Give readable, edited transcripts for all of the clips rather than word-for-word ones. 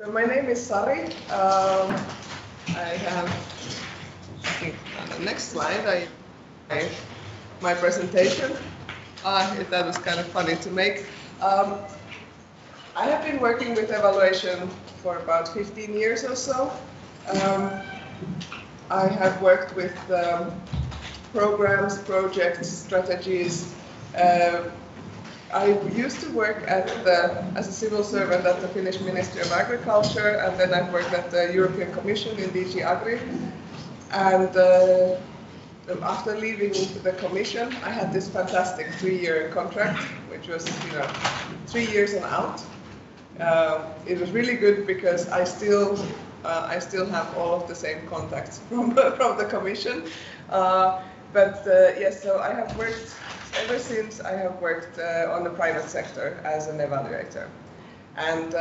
So my name is Sari. I have, I think on the next slide, my presentation. That was kind of funny to make. I have been working with evaluation for about 15 years or so. I have worked with programs, projects, strategies. I used to work as a civil servant at the Finnish Ministry of Agriculture, and then I've worked at the European Commission in DG Agri. And after leaving the Commission, I had this fantastic 3-year contract, which was, 3 years and out. It was really good because I still have all of the same contacts from the Commission. Yes, so I have worked. Ever since I have worked on the private sector as an evaluator. And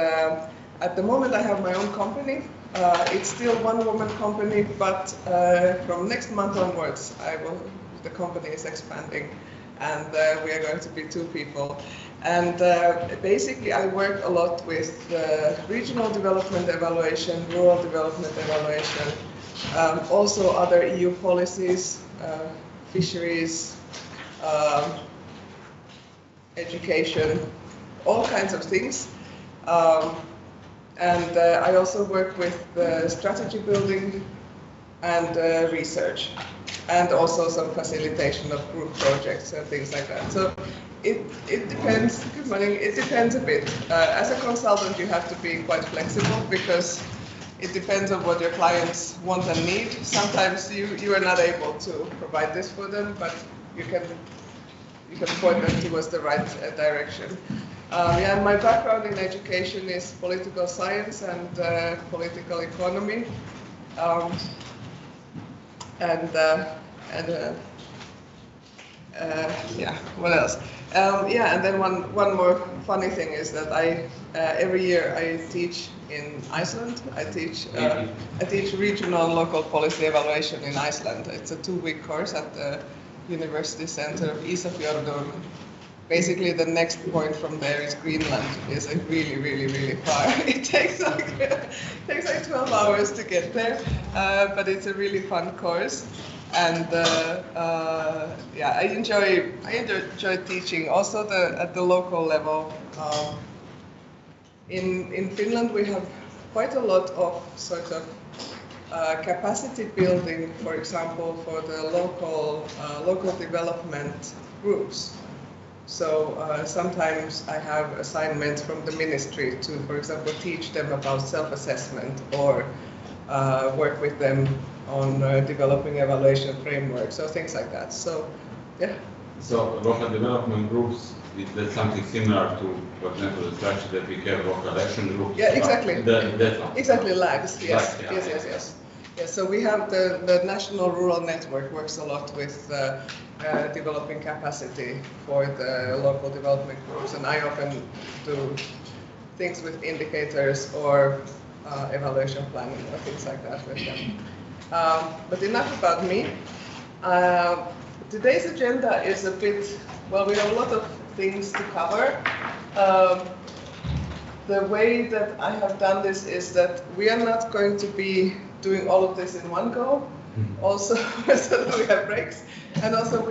at the moment I have my own company. It's still one-woman company, but from next month onwards the company is expanding and we are going to be 2 people. And basically I work a lot with regional development evaluation, rural development evaluation, also other EU policies, fisheries, education, all kinds of things. And I also work with strategy building and research, and also some facilitation of group projects and things like that. So it depends. Good morning. It depends a bit. As a consultant, you have to be quite flexible because it depends on what your clients want and need. Sometimes you are not able to provide this for them, but you can point them towards the right direction. Yeah, my background in education is political science and political economy, yeah, what else? Yeah, and then one more funny thing is that every year I teach in Iceland. I teach regional and local policy evaluation in Iceland. It's a 2-week course at the University Center of Ísafjörður. Basically, the next point from there is Greenland. It's like really, really, really far. It takes like 12 hours to get there, but it's a really fun course. And yeah, I enjoy teaching. Also, at the local level. In Finland, we have quite a lot of sort of capacity building, for example, for the local development groups. So sometimes I have assignments from the ministry to, for example, teach them about self-assessment or work with them on developing evaluation frameworks or things like that. So, yeah. So local development groups, that's something similar to, for example, the structure that we have local action groups. Yeah, exactly. Exactly, LAGs. Yes, LAGs, yeah. yes. Yes, so we have the National Rural Network works a lot with developing capacity for the local development groups, and I often do things with indicators or evaluation planning or things like that with them. But enough about me. Today's agenda is a bit, well, we have a lot of things to cover. The way that I have done this is that we are not going to be doing all of this in one go. Also, so that we have breaks. And also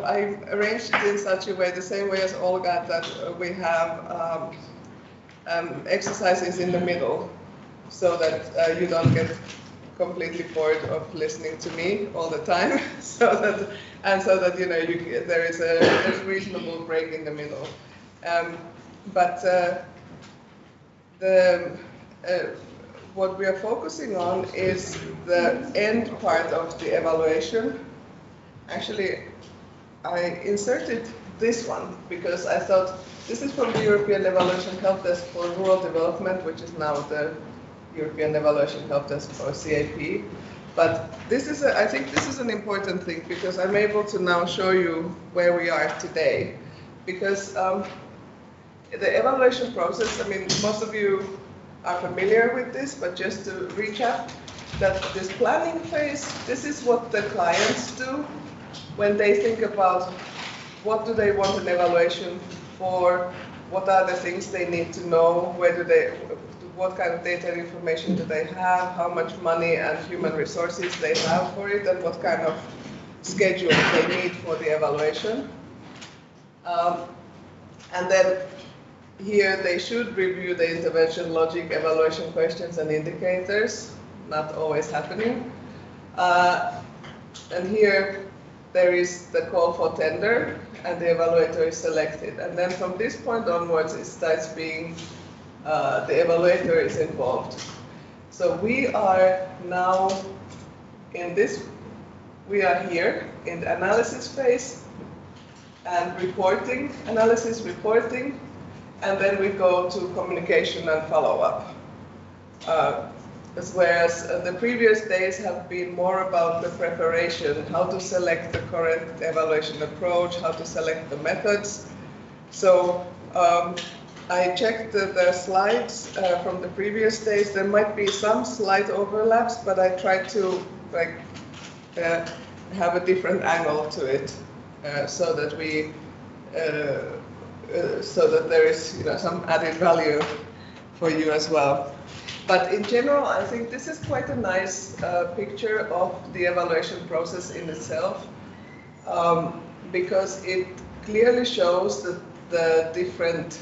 I arranged it in such a way, the same way as Olga, that we have exercises in the middle so that you don't get completely bored of listening to me all the time, so that there is a reasonable break in the middle. What we are focusing on is the end part of the evaluation. Actually, I inserted this one because I thought this is from the European Evaluation Help Desk for Rural Development, which is now the European Evaluation Help Desk for CAP. But I think this is an important thing because I'm able to now show you where we are today. Because the evaluation process, I mean, most of you are familiar with this, but just to recap, that this planning phase, this is what the clients do when they think about what do they want an evaluation for, what are the things they need to know, what kind of data and information do they have, how much money and human resources they have for it, and what kind of schedule they need for the evaluation. And then here they should review the intervention logic, evaluation questions and indicators, not always happening. And here there is the call for tender and the evaluator is selected. And then from this point onwards it starts being, the evaluator is involved. So we are now in this, we are here in the analysis phase and reporting, analysis, reporting, and then we go to communication and follow-up. Whereas the previous days have been more about the preparation, how to select the correct evaluation approach, how to select the methods. So I checked the slides from the previous days. There might be some slight overlaps, but I tried to have a different angle to it so that we so that there is some added value for you as well. But in general, I think this is quite a nice picture of the evaluation process in itself, because it clearly shows the different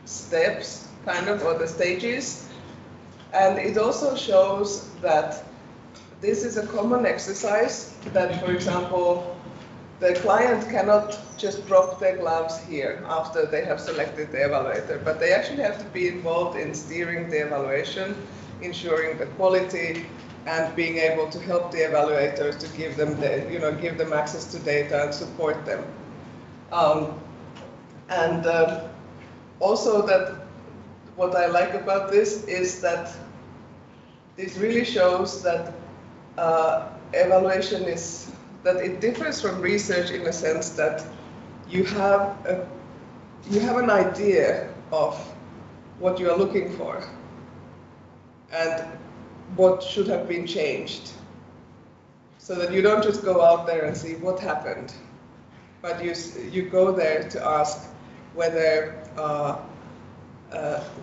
steps, kind of, or the stages. And it also shows that this is a common exercise that, for example, the client cannot just drop their gloves here after they have selected the evaluator, but they actually have to be involved in steering the evaluation, ensuring the quality, and being able to help the evaluators to give them give them access to data and support them. Also, that what I like about this is that this really shows that evaluation is, that it differs from research in the sense that you have an idea of what you are looking for and what should have been changed, so that you don't just go out there and see what happened, but you go there to ask whether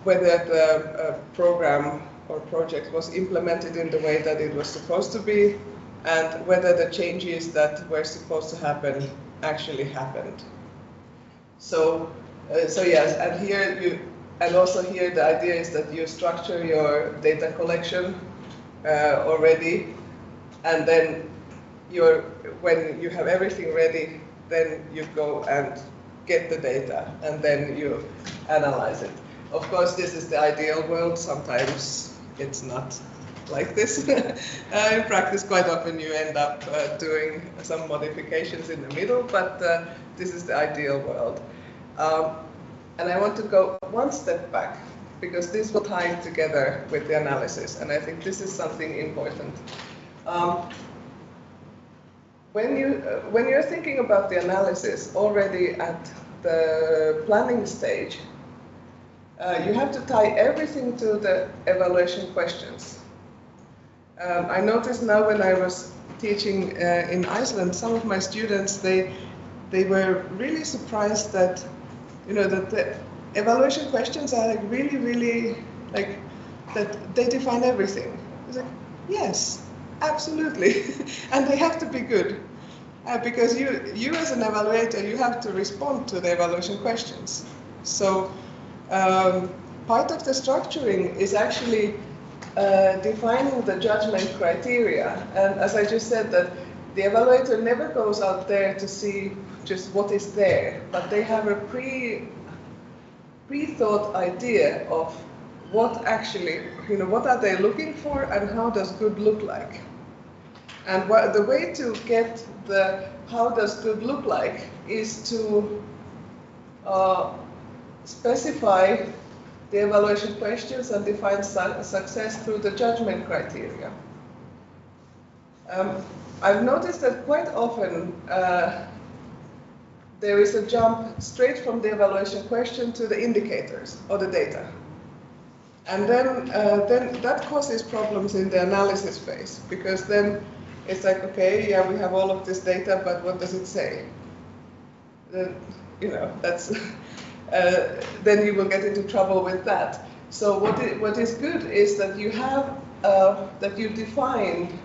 the program or project was implemented in the way that it was supposed to be, and whether the changes that were supposed to happen actually happened. So yes, and here also here the idea is that you structure your data collection already, and then when you have everything ready, then you go and get the data, and then you analyze it. Of course, this is the ideal world. Sometimes it's not like this. In practice, quite often you end up doing some modifications in the middle, but this is the ideal world. And I want to go one step back, because this will tie together with the analysis, and I think this is something important. When you're thinking about the analysis already at the planning stage, you have to tie everything to the evaluation questions. I noticed now when I was teaching in Iceland, some of my students, they were really surprised that, that the evaluation questions are like really like that they define everything. It's like, yes, absolutely, and they have to be good, because you as an evaluator, you have to respond to the evaluation questions. So part of the structuring is actually defining the judgment criteria. And as I just said, that the evaluator never goes out there to see just what is there, but they have a pre-thought idea of what actually, what are they looking for and how does good look like. And the way to get the how does good look like is to specify the evaluation questions and define success through the judgment criteria. I've noticed that quite often there is a jump straight from the evaluation question to the indicators or the data. And then that causes problems in the analysis phase, because then it's like, okay, yeah, we have all of this data, but what does it say? That's then you will get into trouble with that. So what is good is that you have that you define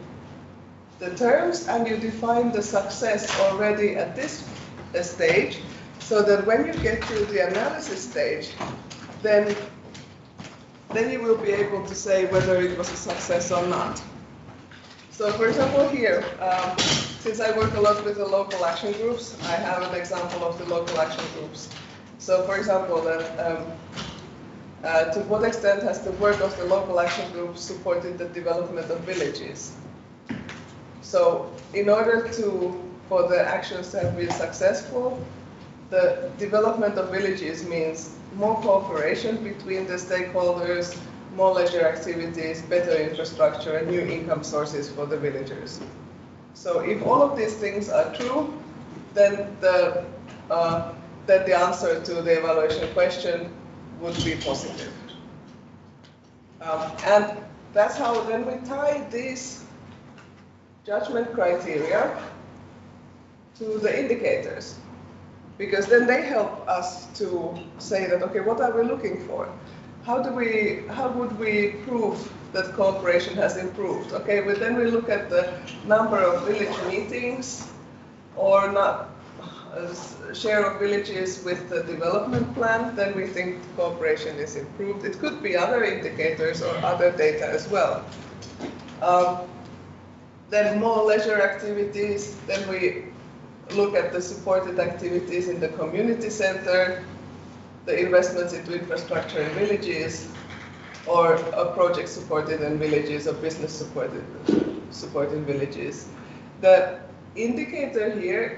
the terms and you define the success already at this stage, so that when you get to the analysis stage, then you will be able to say whether it was a success or not. So for example here, since I work a lot with the local action groups, I have an example of the local action groups. So for example, to what extent has the work of the local action groups supported the development of villages? So in order for the actions to have been successful, the development of villages means more cooperation between the stakeholders, more leisure activities, better infrastructure, and new income sources for the villagers. So if all of these things are true, then the answer to the evaluation question would be positive. And that's how then we tie these judgment criteria to the indicators, because then they help us to say that, okay, what are we looking for? How would we prove that cooperation has improved? Okay, but then we look at the number of village meetings or not share of villages with the development plan, then we think cooperation is improved. It could be other indicators or other data as well. Then more leisure activities, then we look at the supported activities in the community center, the investments into infrastructure in villages, or a project supported in villages or business supported villages. The indicator here,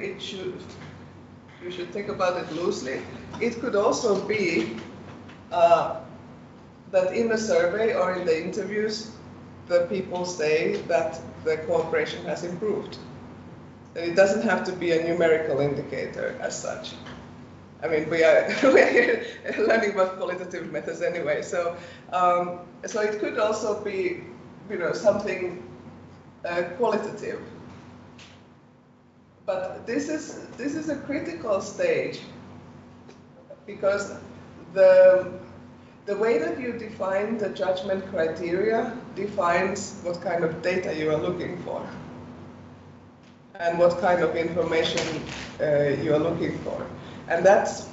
you should think about it loosely. It could also be that in the survey or in the interviews, the people say that the cooperation has improved. And it doesn't have to be a numerical indicator as such. I mean, we are here learning about qualitative methods anyway. So, so it could also be, something qualitative. But this is a critical stage, because the way that you define the judgment criteria defines what kind of data you are looking for and what kind of information you are looking for. And that's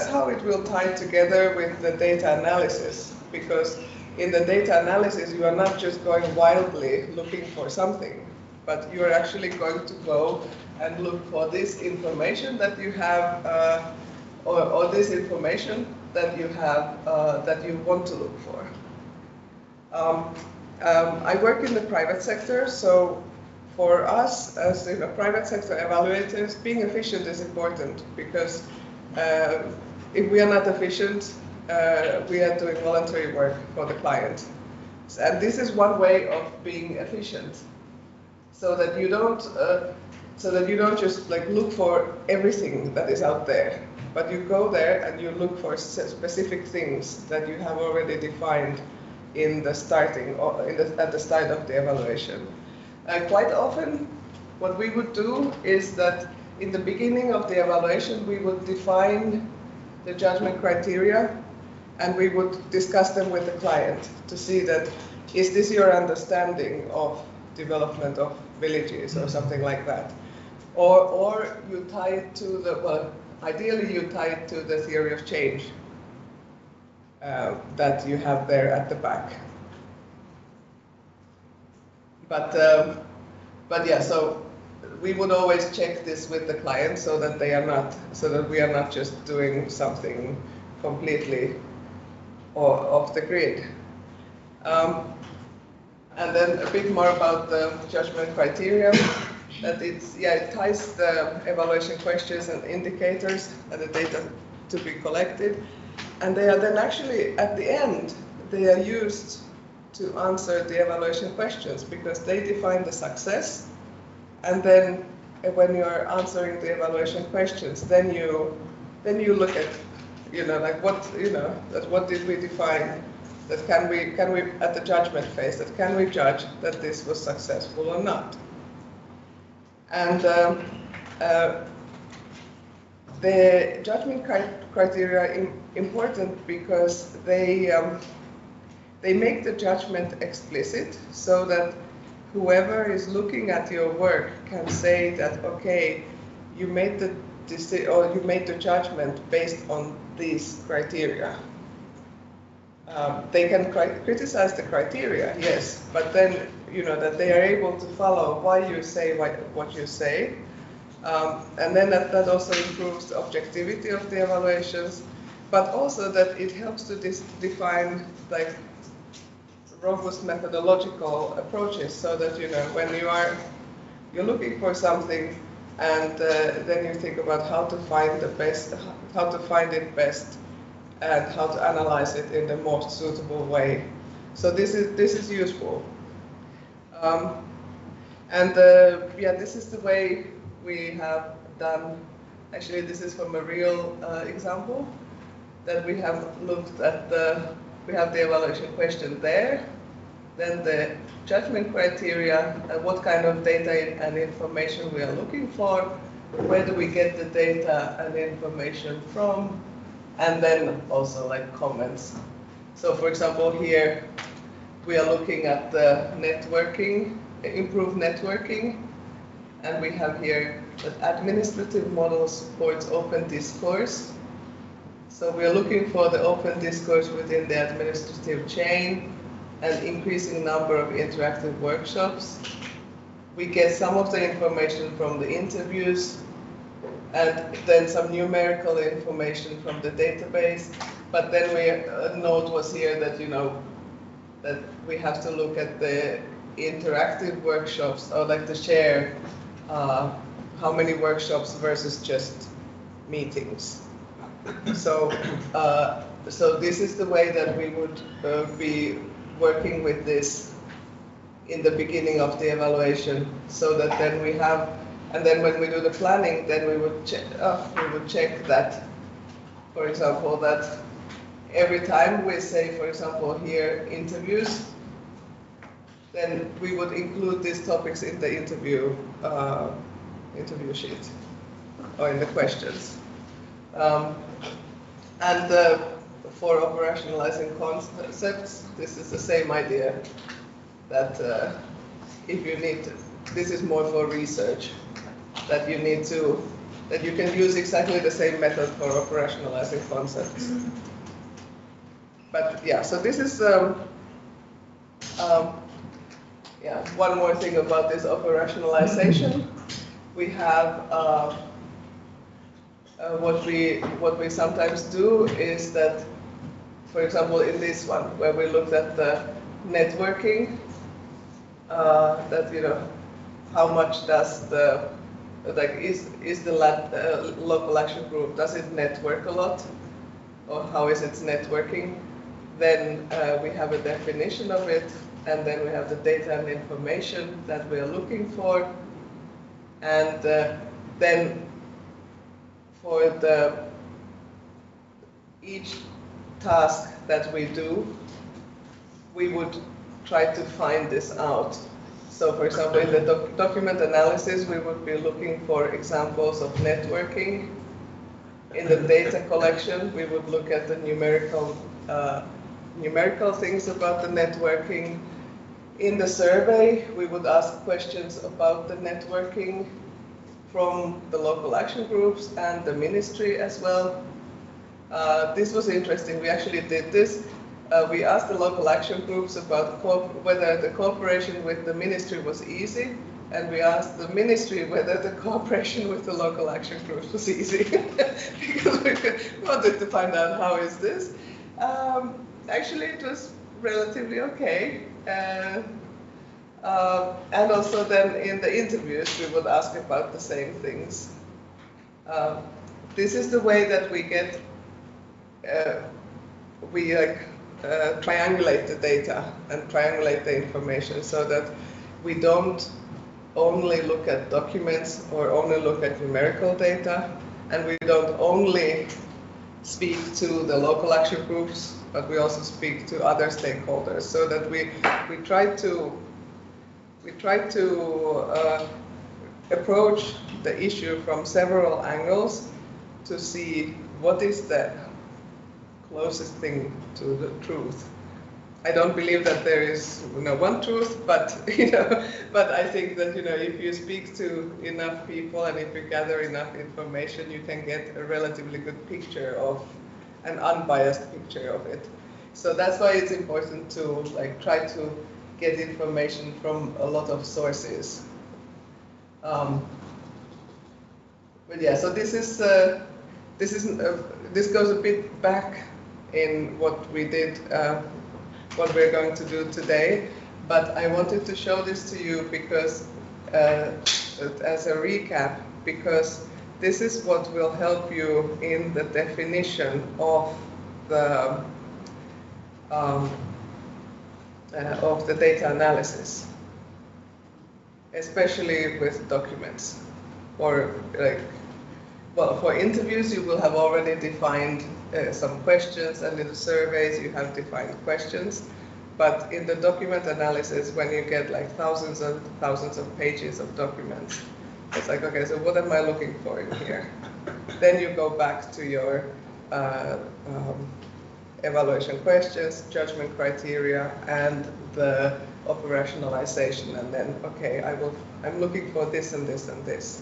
how it will tie together with the data analysis, because in the data analysis you are not just going wildly looking for something, but you are actually going to go and look for this information that you have, or this information that you have, that you want to look for. I work in the private sector, so for us as private sector evaluators, being efficient is important, because if we are not efficient, we are doing voluntary work for the client. And this is one way of being efficient, so that you don't just like look for everything that is out there, but you go there and you look for specific things that you have already defined in the starting or at the start of the evaluation. Quite often, what we would do is that in the beginning of the evaluation, we would define the judgment criteria and we would discuss them with the client to see that, is this your understanding of development of villages or something like that? Or you tie it to the, well, ideally you tie it to the theory of change that you have there at the back. But yeah, so we would always check this with the client so that we are not just doing something completely off the grid. And then a bit more about the judgment criteria, that it ties the evaluation questions and indicators and the data to be collected. And they are then actually, at the end, they are used to answer the evaluation questions, because they define the success. And then when you are answering the evaluation questions, then you look at, like what did we define, that can we at the judgment phase, that can we judge that this was successful or not. And the judgment criteria are important because they they make the judgment explicit so that whoever is looking at your work can say that, okay, you made the judgment based on these criteria. They can criticize the criteria, yes, but then that they are able to follow why you say what you say, and then that also improves the objectivity of the evaluations, but also that it helps to define like robust methodological approaches, so that when you're looking for something, and then you think about how to find it best, and how to analyze it in the most suitable way. So this is useful, and this is the way we have done. Actually, this is from a real example that we have looked at we have the evaluation question there, then the judgment criteria, what kind of data and information we are looking for, where do we get the data and information from, and then also like comments. So for example, here we are looking at the networking, improved networking, and we have here that administrative model supports open discourse. So we are looking for the open discourse within the administrative chain and increasing number of interactive workshops. We get some of the information from the interviews and then some numerical information from the database. But then a note was here that, that we have to look at the interactive workshops, or like the share, how many workshops versus just meetings. So, so this is the way that we would be working with this in the beginning of the evaluation, so that then we have, and then when we do the planning, then we would check that, for example, that every time we say, for example, here interviews, then we would include these topics in the interview sheet or in the questions. And for operationalizing concepts, this is the same idea, that if you need to, this is more for research, that you need to, that you can use exactly the same method for operationalizing concepts. But yeah, so this is, one more thing about this operationalization. We have what we sometimes do is that, for example, in this one where we looked at the networking, that how much does the is the local action group, does it network a lot, or how is it networking? Then we have a definition of it, and then we have the data and information that we are looking for, and then for each task that we do, we would try to find this out. So for example, in the document analysis, we would be looking for examples of networking. In the data collection, we would look at the numerical things about the networking. In the survey, we would ask questions about the networking from the local action groups and the ministry as well. This was interesting. We actually did this. We asked the local action groups about whether the cooperation with the ministry was easy, and we asked the ministry whether the cooperation with the local action groups was easy, because we wanted to find out how is this. Actually, it was relatively okay. And also then in the interviews, we would ask about the same things. This is the way that we get, triangulate the data and triangulate the information, so that we don't only look at documents or only look at numerical data, and we don't only speak to the local action groups, but we also speak to other stakeholders, so that we try to approach the issue from several angles to see what is the closest thing to the truth. I don't believe that there is one truth, but but I think that if you speak to enough people and if you gather enough information, you can get a relatively good picture of an unbiased picture of it. So that's why it's important to try to get information from a lot of sources. But yeah, so this goes a bit back in what we did. What we're going to do today, but I wanted to show this to you because as a recap, because this is what will help you in the definition of the data analysis, especially with documents. Or for interviews, you will have already defined some questions, and in the surveys you have defined questions. But in the document analysis, when you get thousands and thousands of pages of documents, it's okay, so what am I looking for in here? Then you go back to your evaluation questions, judgment criteria, and the operationalization, and then okay, I'm looking for this and this and this.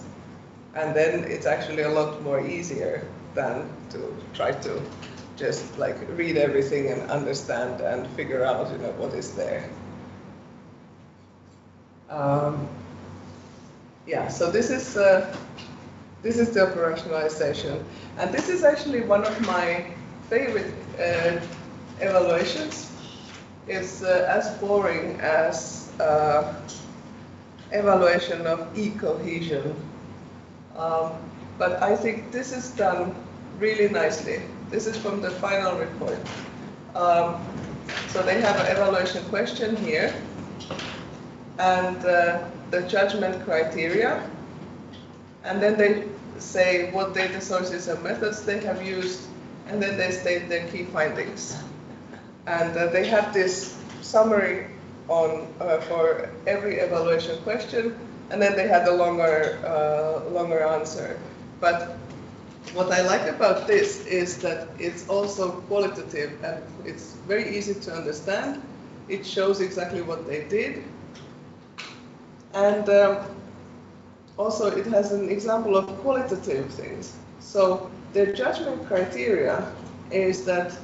And then it's actually a lot more easier than to try to just read everything and understand and figure out what is there. Yeah, so this is the operationalization, and this is actually one of my favorite evaluations. It's as boring as evaluation of e-cohesion. But I think this is done really nicely. This is from the final report. So they have an evaluation question here, and the judgment criteria, and then they say what data sources and methods they have used, and then they state their key findings. And they have this summary on for every evaluation question, and then they had a longer answer. But what I like about this is that it's also qualitative and it's very easy to understand. It shows exactly what they did. And also it has an example of qualitative things. So their judgment criteria is that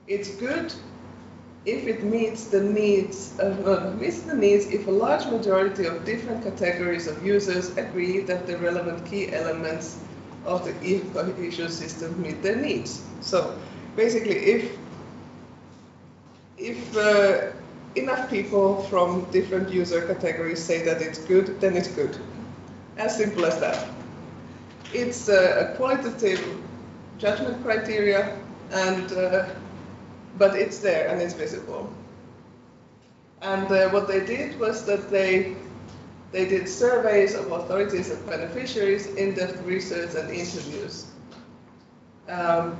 it's good if it meets the needs if a large majority of different categories of users agree that the relevant key elements of the e-cohesion system meet their needs. So basically, if enough people from different user categories say that it's good, then it's good. As simple as that. It's a qualitative judgment criteria, and but it's there and it's visible. And what they did was that they did surveys of authorities and beneficiaries, in-depth research and interviews. Then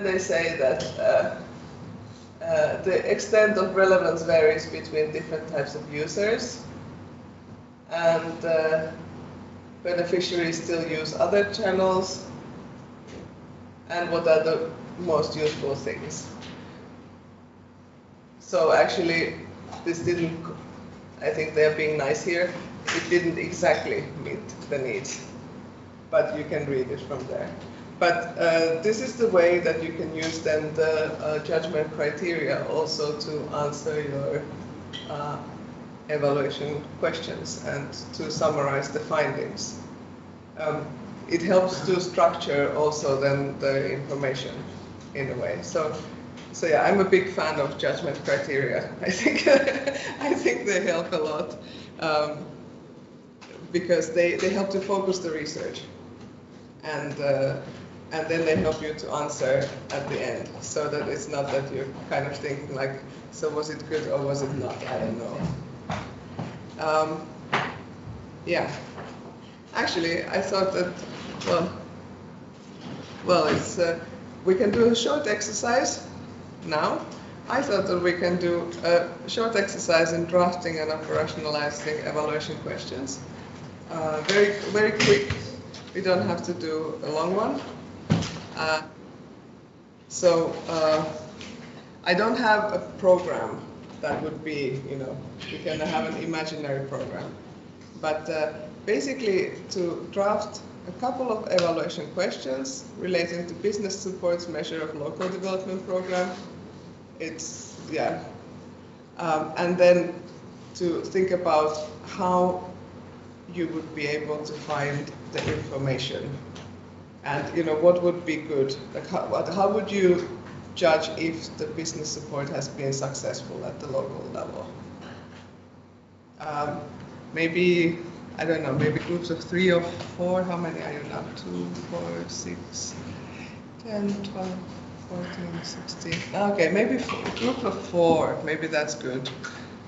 they say that the extent of relevance varies between different types of users, and beneficiaries still use other channels, and what are the most useful things. So actually, this didn't, I think they're being nice here, it didn't exactly meet the needs, but you can read it from there. But this is the way that you can use then the judgment criteria also to answer your evaluation questions and to summarize the findings. It helps to structure also then the information in a way. So yeah, I'm a big fan of judgment criteria. I think they help a lot because they help to focus the research, and then they help you to answer at the end, so that it's not that you're kind of thinking like, so was it good or was it not? I don't know. Yeah. Actually, I thought that, well, it's we can do a short exercise now. I thought that we can do a short exercise in drafting and operationalizing evaluation questions. Very quick, We don't have to do a long one. I don't have a program that would be, you can have an imaginary program. But basically, to draft a couple of evaluation questions relating to business support's measure of local development program, and then to think about how you would be able to find the information, and what would be good. Like how would you judge if the business support has been successful at the local level? Maybe, I don't know, maybe groups of 3 or 4. How many are you now? 2, 4, 6, 10, 12, 14, 16. Okay, maybe a group of 4. Maybe that's good.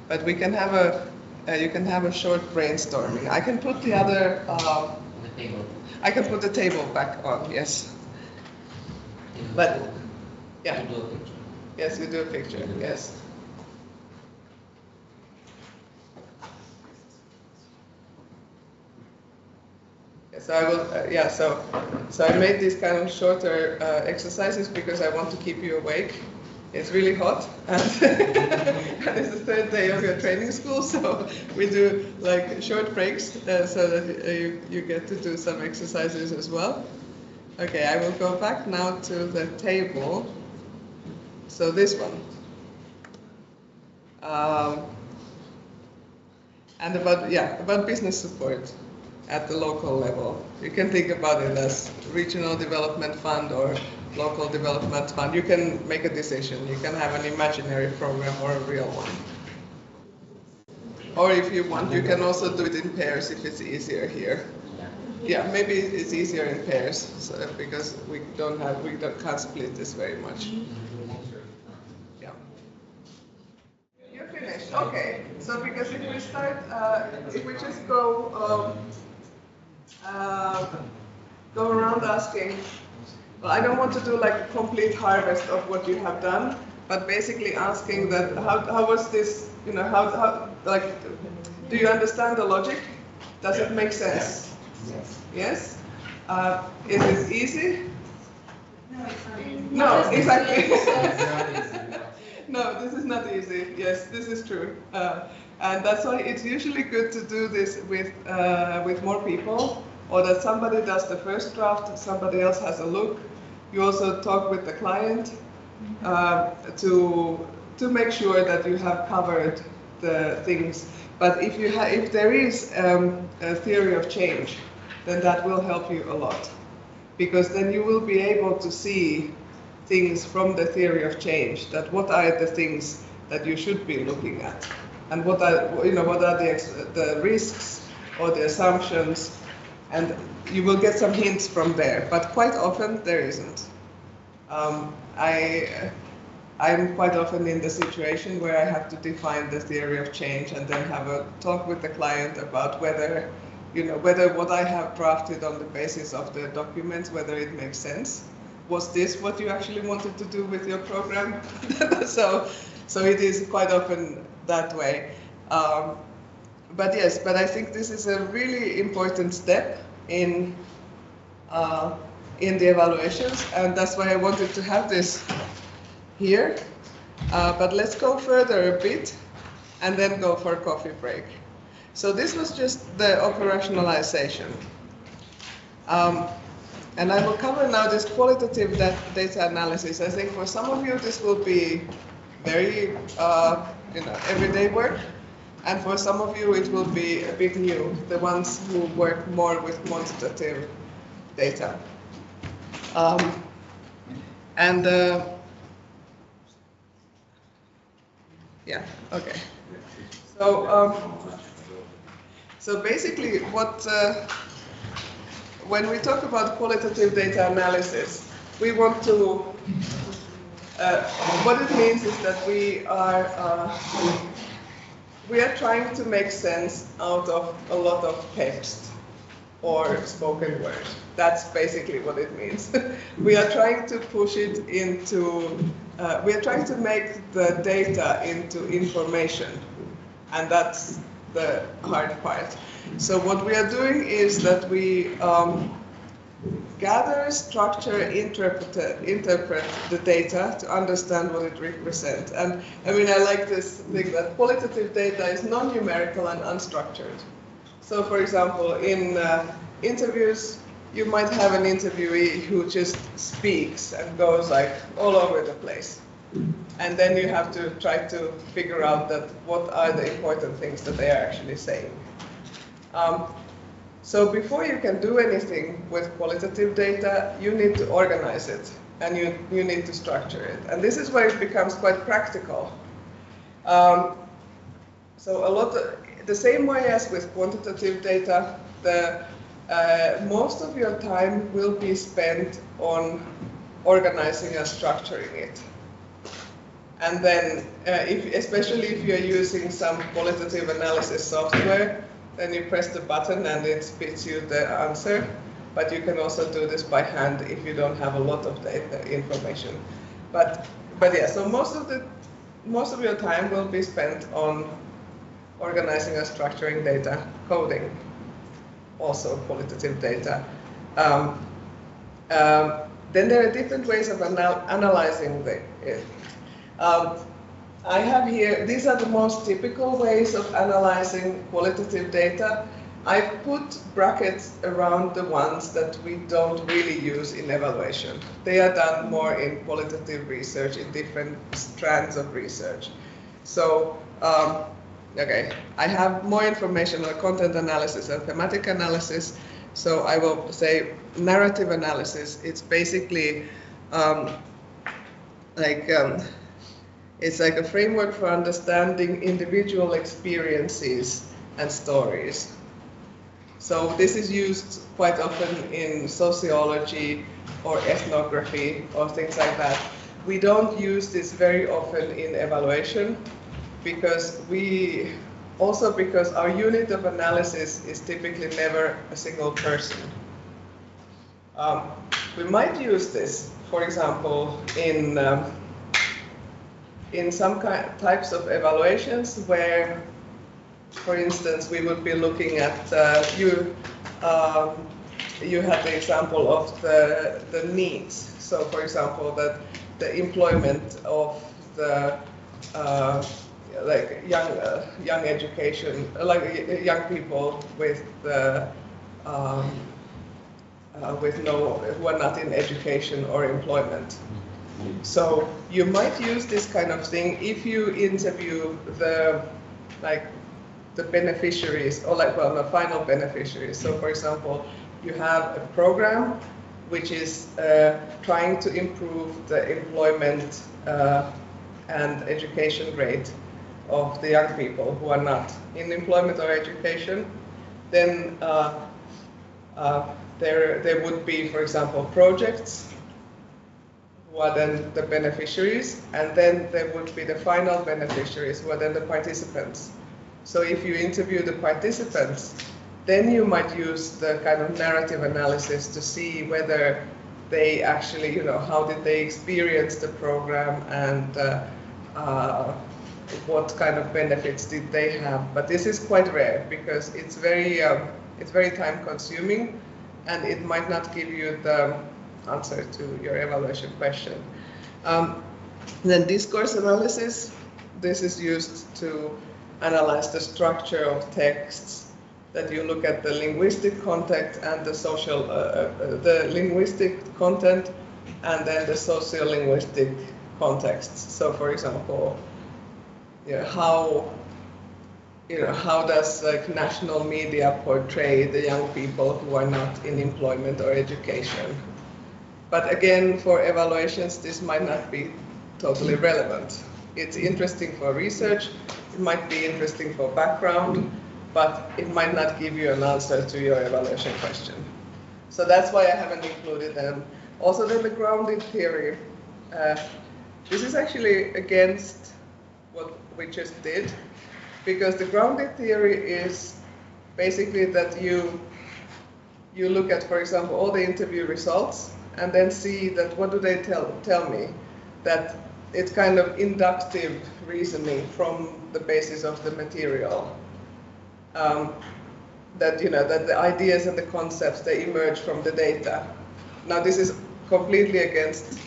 But we can have you can have a short brainstorming. I can put the other. The table. I can put the table back on. Yes. But yeah. You do a picture. Yes, we do a picture. Yes. So I will, so I made these kind of shorter exercises because I want to keep you awake. It's really hot, and it's the 3rd day of your training school, so we do like short breaks so that you get to do some exercises as well. Okay, I will go back now to the table. So this one. And about business support at the local level. You can think about it as regional development fund or local development fund. You can make a decision. You can have an imaginary program or a real one. Or if you want, you can also do it in pairs if it's easier here. Yeah, maybe it's easier in pairs because we can't split this very much. Yeah. You're finished. Okay. So because if we start, if we just go around asking. Well, I don't want to do like a complete harvest of what you have done, but basically asking that how was this, how like, do you understand the logic? Does it make sense? Yes. Is it easy? No, exactly. No, this is not easy. Yes, this is true. And that's why it's usually good to do this with more people, or that somebody does the first draft, somebody else has a look. You also talk with the client to make sure that you have covered the things. But if there is a theory of change, then that will help you a lot, because then you will be able to see things from the theory of change. That what are the things that you should be looking at, and what are the risks or the assumptions. And you will get some hints from there, but quite often there isn't. I'm quite often in the situation where I have to define the theory of change and then have a talk with the client about whether what I have drafted on the basis of the documents, whether it makes sense. Was this what you actually wanted to do with your program? So it is quite often that way. But I think this is a really important step in the evaluations, and that's why I wanted to have this here. But let's go further a bit and then go for a coffee break. So this was just the operationalization. And I will cover now this qualitative data analysis. I think for some of you this will be very everyday work. And for some of you, it will be a bit new, the ones who work more with quantitative data. Okay. So basically, when we talk about qualitative data analysis, we want to, what it means is that we are trying to make sense out of a lot of text or spoken word. That's basically what it means. We are trying to push it into, we are trying to make the data into information, and that's the hard part. So what we are doing is that we gather, structure, interpret the data to understand what it represents. And I mean, I like this thing that qualitative data is non-numerical and unstructured. So for example, in interviews, you might have an interviewee who just speaks and goes like all over the place. And then you have to try to figure out that what are the important things that they are actually saying. So before you can do anything with qualitative data, you need to organize it and you need to structure it. And this is where it becomes quite practical. So the same way as with quantitative data, most of your time will be spent on organizing and structuring it. And then, especially if you're using some qualitative analysis software, then you press the button and it spits you the answer. But you can also do this by hand if you don't have a lot of data information. But yeah, so most of your time will be spent on organizing and structuring data, coding, also qualitative data. Then there are different ways of analyzing it. I have here, these are the most typical ways of analyzing qualitative data. I put brackets around the ones that we don't really use in evaluation. They are done more in qualitative research, in different strands of research. So, okay, I have more information on content analysis and thematic analysis. So I will say narrative analysis. It's basically it's like a framework for understanding individual experiences and stories. So this is used quite often in sociology or ethnography or things like that. We don't use this very often in evaluation because our unit of analysis is typically never a single person. We might use this, for example, in some types of evaluations where, for instance, we would be looking at, you had the example of the needs. So, for example, that the employment of the young education, young people with who are not in education or employment. So you might use this kind of thing if you interview the beneficiaries or the final beneficiaries. So for example, you have a program which is trying to improve the employment and education rate of the young people who are not in employment or education. Then there would be, for example, projects who are then the beneficiaries, and then there would be the final beneficiaries who are then the participants. So if you interview the participants, then you might use the kind of narrative analysis to see whether they actually, how did they experience the program and what kind of benefits did they have. But this is quite rare because it's very time consuming and it might not give you the answer to your evaluation question. Then discourse analysis, this is used to analyze the structure of texts, that you look at the linguistic content and the social, the linguistic content and then the sociolinguistic contexts. So for example, how does national media portray the young people who are not in employment or education? But again, for evaluations, this might not be totally relevant. It's interesting for research, it might be interesting for background, but it might not give you an answer to your evaluation question. So that's why I haven't included them. Also then the grounded theory. This is actually against what we just did, because the grounded theory is basically that you look at, for example, all the interview results and then see that what do they tell me, that it's kind of inductive reasoning from the basis of the material. That that the ideas and the concepts, they emerge from the data. Now this is completely against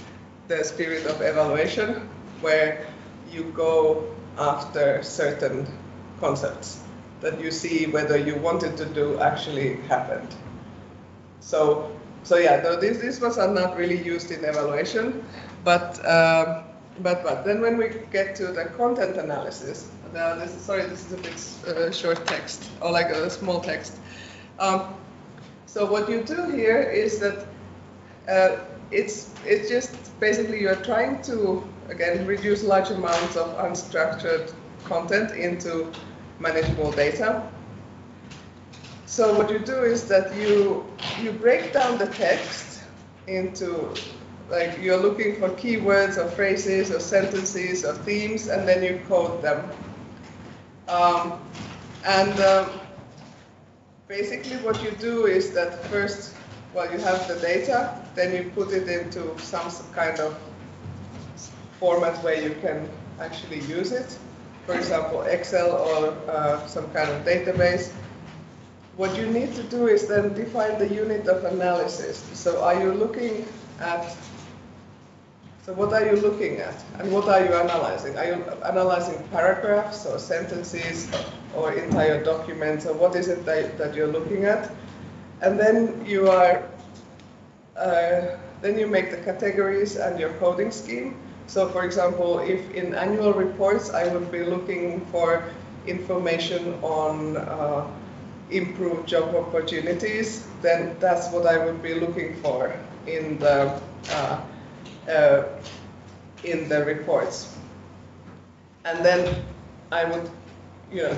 the spirit of evaluation, where you go after certain concepts that you see whether you wanted to do actually happened. So yeah, no, these ones are not really used in evaluation, but then when we get to the content analysis, this is a bit short text, or like a small text. So what you do here is that it's just basically you're trying to, again, reduce large amounts of unstructured content into manageable data. So what you do is that you break down the text into, like, you're looking for keywords or phrases or sentences or themes, and then you code them. Basically what you do is that first, well, you have the data, then you put it into some kind of format where you can actually use it. For example, Excel or some kind of database. What you need to do is then define the unit of analysis. So are you looking at, so what are you looking at and what are you analyzing? Are you analyzing paragraphs or sentences or entire documents, or what is it that you're looking at? And then you are, then you make the categories and your coding scheme. So for example, if in annual reports I would be looking for information on improved job opportunities, then that's what I would be looking for in the reports. And then I would,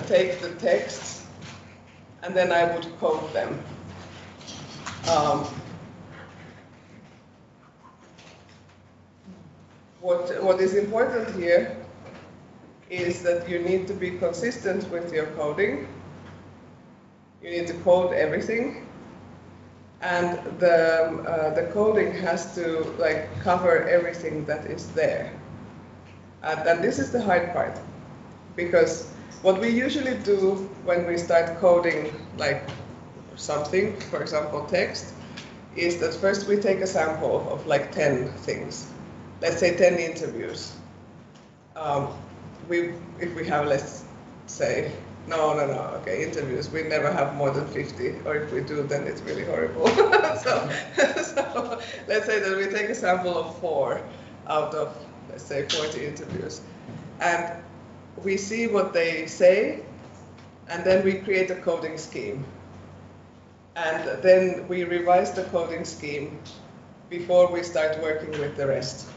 take the texts and then I would code them. What is important here is that you need to be consistent with your coding. You need to code everything, and the coding has to cover everything that is there. And this is the hard part, because what we usually do when we start coding something, for example text, is that first we take a sample of 10 things. Let's say 10 interviews. If we have, let's say, okay, interviews, we never have more than 50, or if we do, then it's really horrible. so let's say that we take a sample of 4 out of, let's say, 40 interviews. And we see what they say, and then we create a coding scheme. And then we revise the coding scheme before we start working with the rest.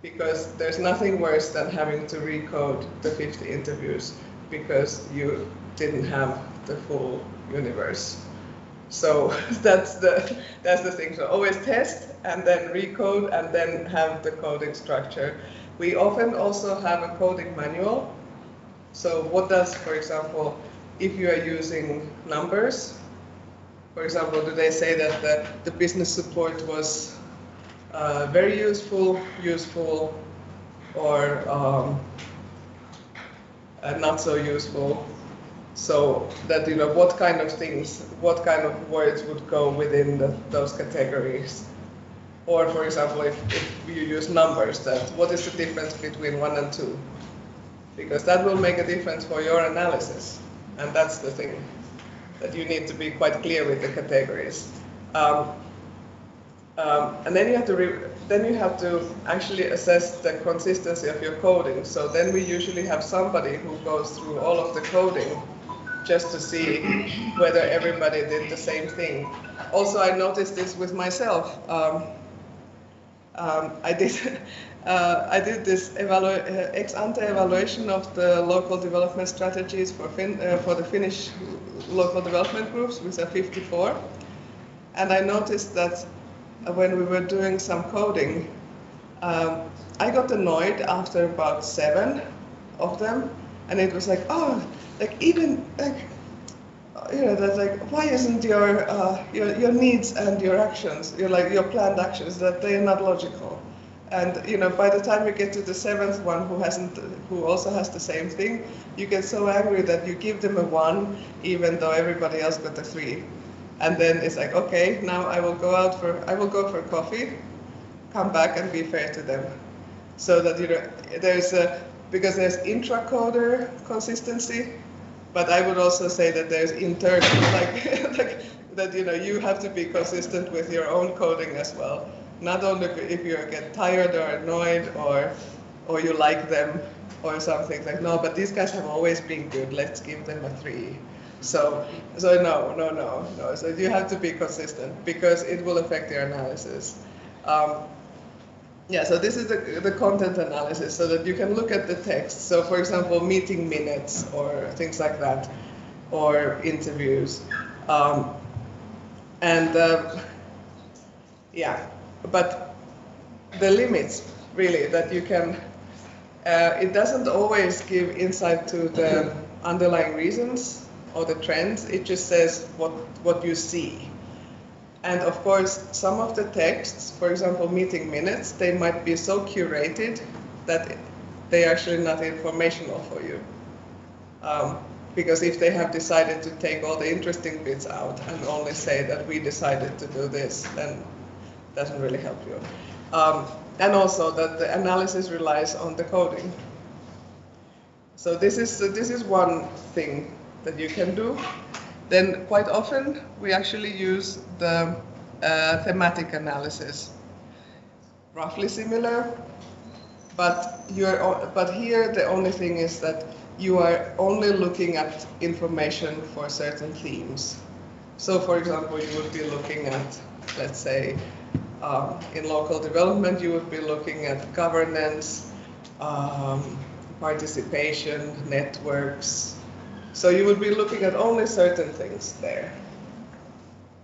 Because there's nothing worse than having to recode the 50 interviews because you didn't have the full universe. So that's the thing. So always test and then recode and then have the coding structure. We often also have a coding manual. So what does, for example, if you are using numbers, for example, do they say that the business support was very useful, or not so useful? So that, what kind of things, what kind of words would go within those categories? Or for example, if you use numbers, what is the difference between 1 and 2? Because that will make a difference for your analysis. And that's the thing, that you need to be quite clear with the categories. And then you have to actually assess the consistency of your coding. So then we usually have somebody who goes through all of the coding just to see whether everybody did the same thing. Also, I noticed this with myself. I did this ex-ante evaluation of the local development strategies for the Finnish local development groups, which are 54. And I noticed that when we were doing some coding, I got annoyed after about 7 of them, and it was why isn't your needs and your actions, your planned actions, that they are not logical? And by the time you get to the 7th one who also has the same thing, you get so angry that you give them a 1, even though everybody else got a 3. And then it's like, okay, now I will go for coffee, come back and be fair to them. So that, because there's intra-coder consistency, but I would also say that there's internal, like that, you have to be consistent with your own coding as well. Not only if you get tired or annoyed or you like them or something, like, no, but these guys have always been good, let's give them a 3. So no. So you have to be consistent because it will affect your analysis. So this is the content analysis, so that you can look at the text. So for example, meeting minutes or things like that, or interviews. But the limits really that you can, it doesn't always give insight to the underlying reasons or the trends, it just says what you see. And of course, some of the texts, for example, meeting minutes, they might be so curated that they're actually not informational for you. Because if they have decided to take all the interesting bits out and only say that we decided to do this, then it doesn't really help you. And also that the analysis relies on the coding. So this is one thing that you can do. Then quite often we actually use the thematic analysis. Roughly similar, but here the only thing is that you are only looking at information for certain themes. So for example, you would be looking at, let's say, in local development, you would be looking at governance, participation, networks. So you would be looking at only certain things there.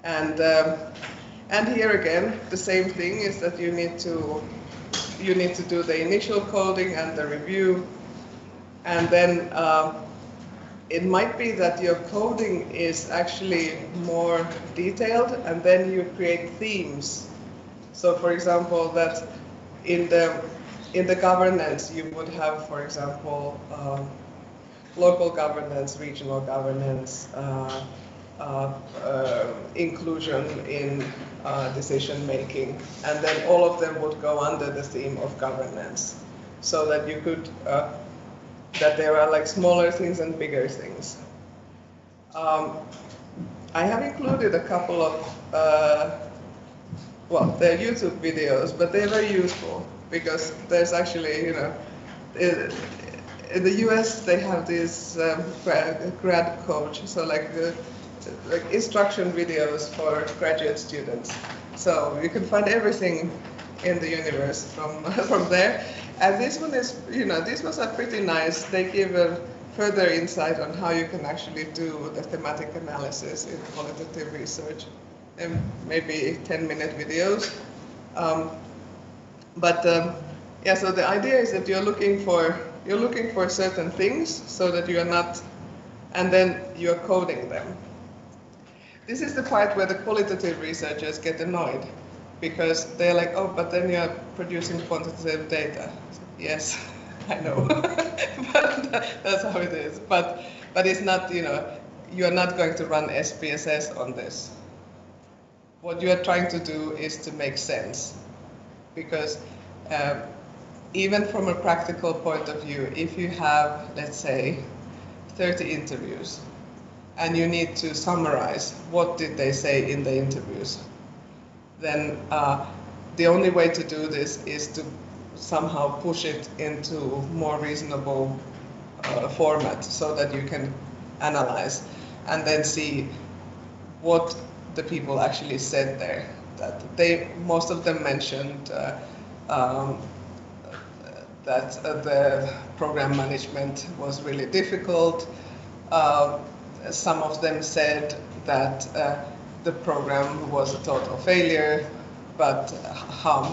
And here again, the same thing is that you need to do the initial coding and the review. And then it might be that your coding is actually more detailed, and then you create themes. So for example, that in the governance, you would have, for example, local governance, regional governance, inclusion in decision making, and then all of them would go under the theme of governance, so that you could, that there are like smaller things and bigger things. I have included a couple of, they're YouTube videos, but they're very useful because there's actually, in the US, they have these grad coach, so like instruction videos for graduate students. So you can find everything in the universe from there. And this one is, these ones are pretty nice. They give a further insight on how you can actually do the thematic analysis in qualitative research, and maybe 10-minute videos. So the idea is that you're looking for certain things so that you are not, and then you're coding them. This is the part where the qualitative researchers get annoyed because they're like, oh, but then you're producing quantitative data. Yes, I know, but that's how it is. But it's not, you're not going to run SPSS on this. What you are trying to do is to make sense, because even from a practical point of view, if you have, let's say, 30 interviews, and you need to summarize what did they say in the interviews, then the only way to do this is to somehow push it into more reasonable format so that you can analyze and then see what the people actually said there. That most of them mentioned that the program management was really difficult. Some of them said that the program was a total failure, but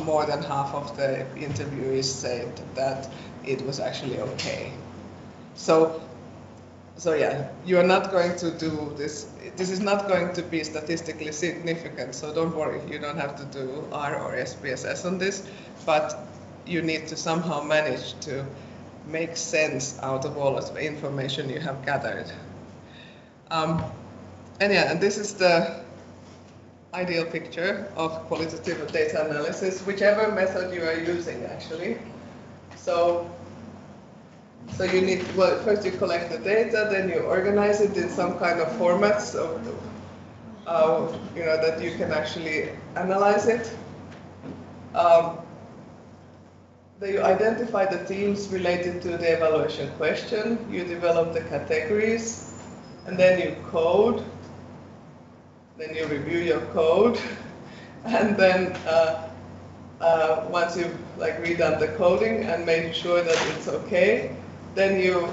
more than half of the interviewees said that it was actually okay. So yeah, you are not going to do this. This is not going to be statistically significant, so don't worry, you don't have to do R or SPSS on this, but you need to somehow manage to make sense out of all of the information you have gathered. And this is the ideal picture of qualitative data analysis, whichever method you are using actually. So you need, well, first you collect the data, then you organize it in some kind of format, so you know that you can actually analyze it. Then you identify the themes related to the evaluation question, you develop the categories, and then you code, then you review your code, and then once you've redone the coding and made sure that it's okay, then you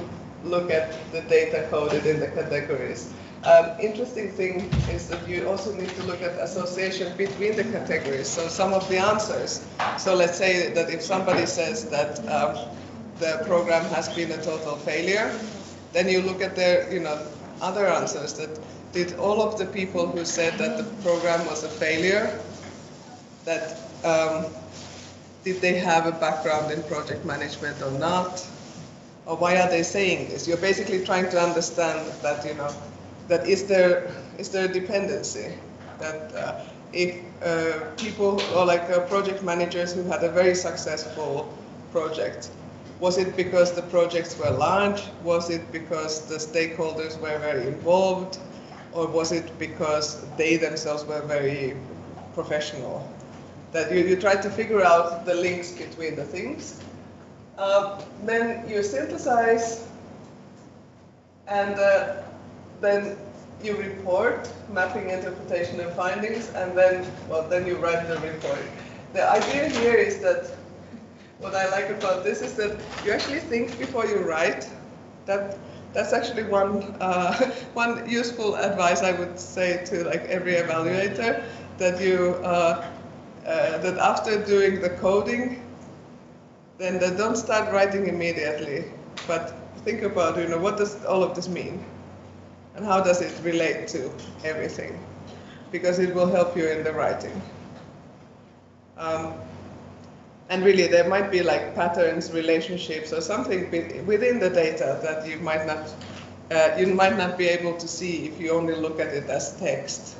look at the data coded in the categories. Interesting thing is that you also need to look at association between the categories. So some of the answers. So let's say that if somebody says that the program has been a total failure, then you look at their other answers. That did all of the people who said that the program was a failure, that did they have a background in project management or not? Or why are they saying this? You're basically trying to understand that that is there a dependency, that if people or project managers who had a very successful project, was it because the projects were large? Was it because the stakeholders were very involved? Or was it because they themselves were very professional? That you try to figure out the links between the things. Then you synthesize, and then you report, mapping, interpretation, and findings, and then you write the report. The idea here is that, what I like about this is that you actually think before you write. That's actually one useful advice I would say to every evaluator, that you that after doing the coding, then don't start writing immediately, but think about what does all of this mean, and how does it relate to everything, because it will help you in the writing. And really, there might be patterns, relationships, or something within the data that you might not be able to see if you only look at it as text.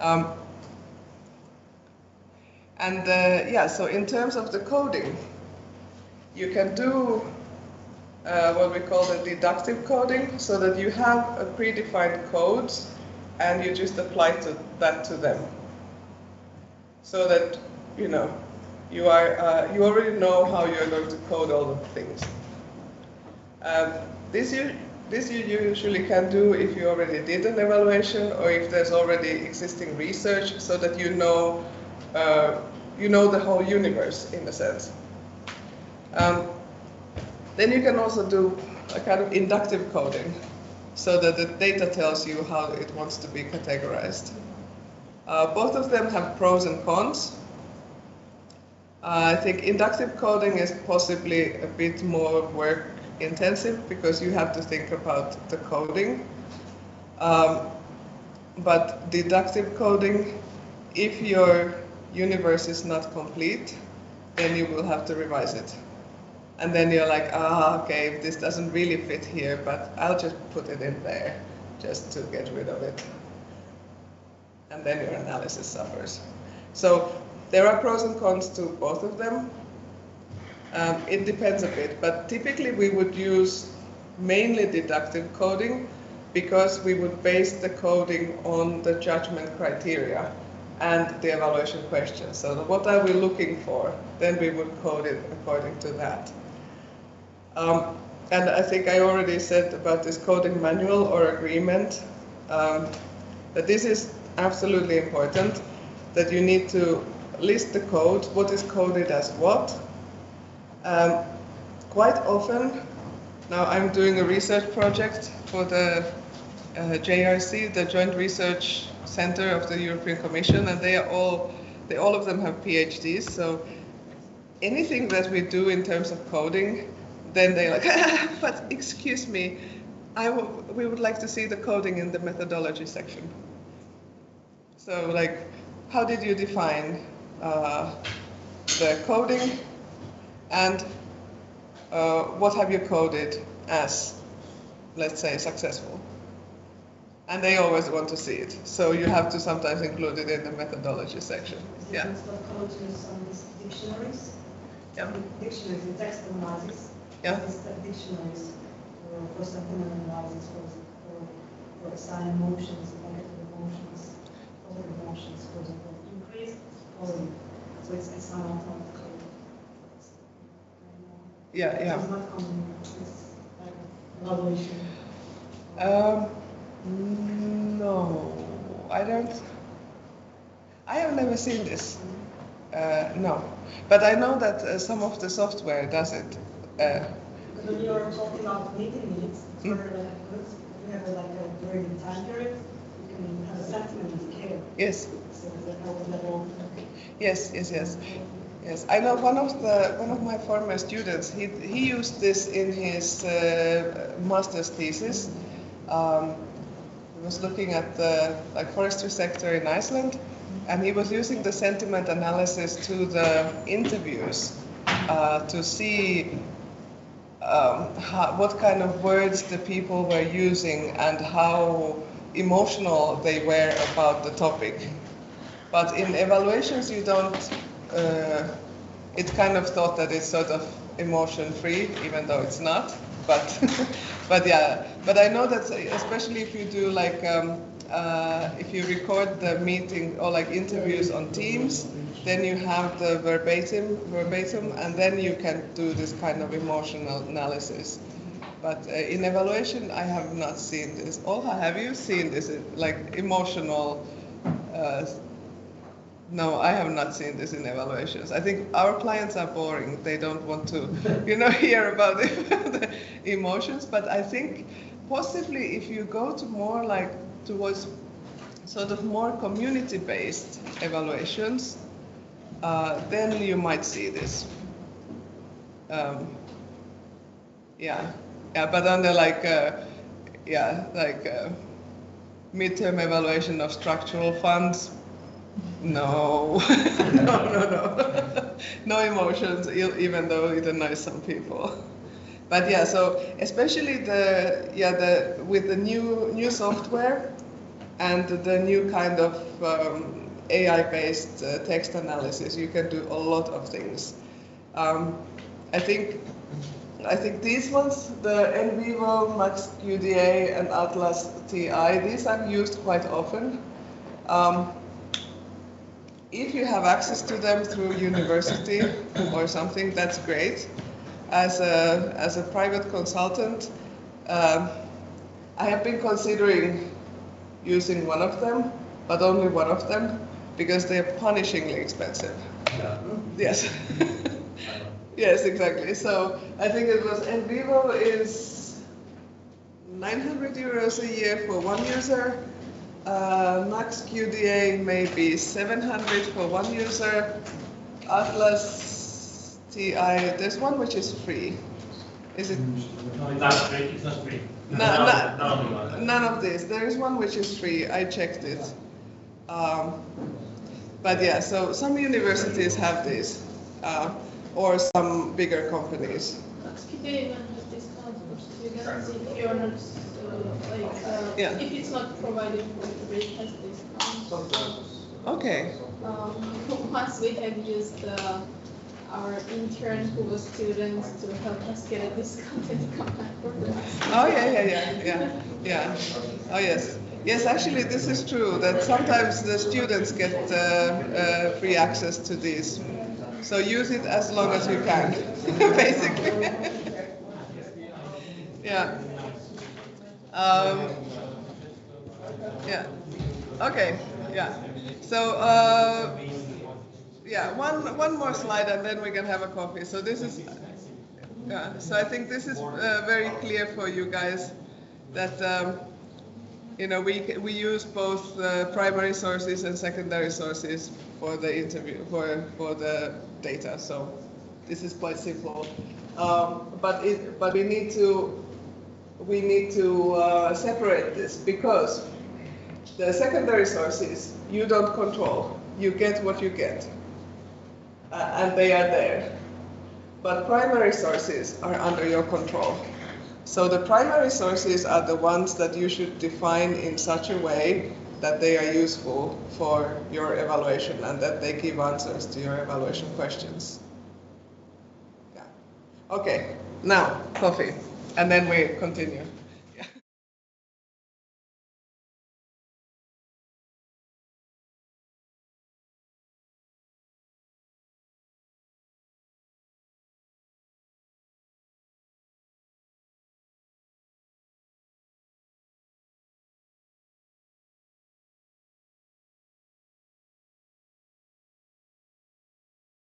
So in terms of the coding, you can do what we call the deductive coding, so that you have a predefined codes and you just apply that to them, so that you already know how you're going to code all of the things. This you usually can do if you already did an evaluation, or if there's already existing research, so that you know the whole universe in a sense. Then you can also do a kind of inductive coding, so that the data tells you how it wants to be categorized. Both of them have pros and cons. I think inductive coding is possibly a bit more work intensive, because you have to think about the coding. But deductive coding, if your universe is not complete, then you will have to revise it. And then you're like, okay, this doesn't really fit here, but I'll just put it in there just to get rid of it. And then your analysis suffers. So there are pros and cons to both of them. It depends a bit, but typically we would use mainly deductive coding, because we would base the coding on the judgment criteria and the evaluation question. So what are we looking for? Then we would code it according to that. And I think I already said about this coding manual or agreement, that this is absolutely important, that you need to list the code, what is coded as what. Quite often, now I'm doing a research project for the JRC, the Joint Research Center of the European Commission, and they all of them have PhDs. So anything that we do in terms of coding, then they're like, but excuse me, we would like to see the coding in the methodology section. So how did you define the coding, and what have you coded as, let's say, successful? and they always want to see it. So you have to sometimes include it in the methodology section. Yeah. Some dictionaries. Yeah. Dictionaries, the text analysis. Yeah. Dictionaries for sentiment analysis, for assign emotions, negative emotions, positive emotions, for example, increase or so it's not automatically. Yeah, yeah. It's not common. It's like evaluation. No, I don't. I have never seen this. No, but I know that some of the software does it. Because when you're talking about meeting needs, it's very good. You have like a during the time period, you can have a sentiment of care. Yes. So that helps level. Yes, yes, yes. Yes, I know one of my former students. He used this in his master's thesis. He was looking at the forestry sector in Iceland, and he was using the sentiment analysis to the interviews to see what kind of words the people were using and how emotional they were about the topic. But in evaluations, you don't. It's kind of thought that it's sort of emotion-free, even though it's not. But, but yeah. But I know that especially if you do if you record the meeting or interviews on Teams, then you have the verbatim, and then you can do this kind of emotional analysis. But in evaluation, I have not seen this. Olha, have you seen this emotional? No, I have not seen this in evaluations. I think our clients are boring. They don't want to, hear about the emotions. But I think possibly if you go to more towards sort of more community-based evaluations, then you might see this. Yeah, but on the midterm evaluation of structural funds. No, no. No emotions, even though it annoys some people. But yeah, so especially with the new software and the new kind of AI-based text analysis, you can do a lot of things. I think these ones, the NVivo, Max UDA, and Atlas TI, these are used quite often. If you have access to them through university or something, that's great. As a private consultant, I have been considering using one of them, but only one of them, because they're punishingly expensive. Yeah. Yes. Yes, exactly. So I think it was NVivo is 900 euros a year for one user. Max QDA may be 700 for one user. Atlas TI, there's one which is free. Is it? No, it's not free. It's not free. None of this. There is one which is free. I checked it. But yeah, so some universities have this, or some bigger companies. Max QDA even has discounts for students if you're not if it's not provided for free, it has discounts. Okay. Once we have used our intern who was students to help us get a discount and come back for the last. Oh yeah. Oh yes. Yes, actually this is true that sometimes the students get free access to these. So use it as long as you can, basically. Yeah. Yeah. Okay. Yeah. So one more slide and then we can have a coffee. So this is so I think this is very clear for you guys that we use both primary sources and secondary sources for the interview for the data. So this is quite simple. But we need to separate this because the secondary sources you don't control. You get what you get, and they are there. But primary sources are under your control. So the primary sources are the ones that you should define in such a way that they are useful for your evaluation and that they give answers to your evaluation questions. Yeah. Okay, now coffee, and then we continue.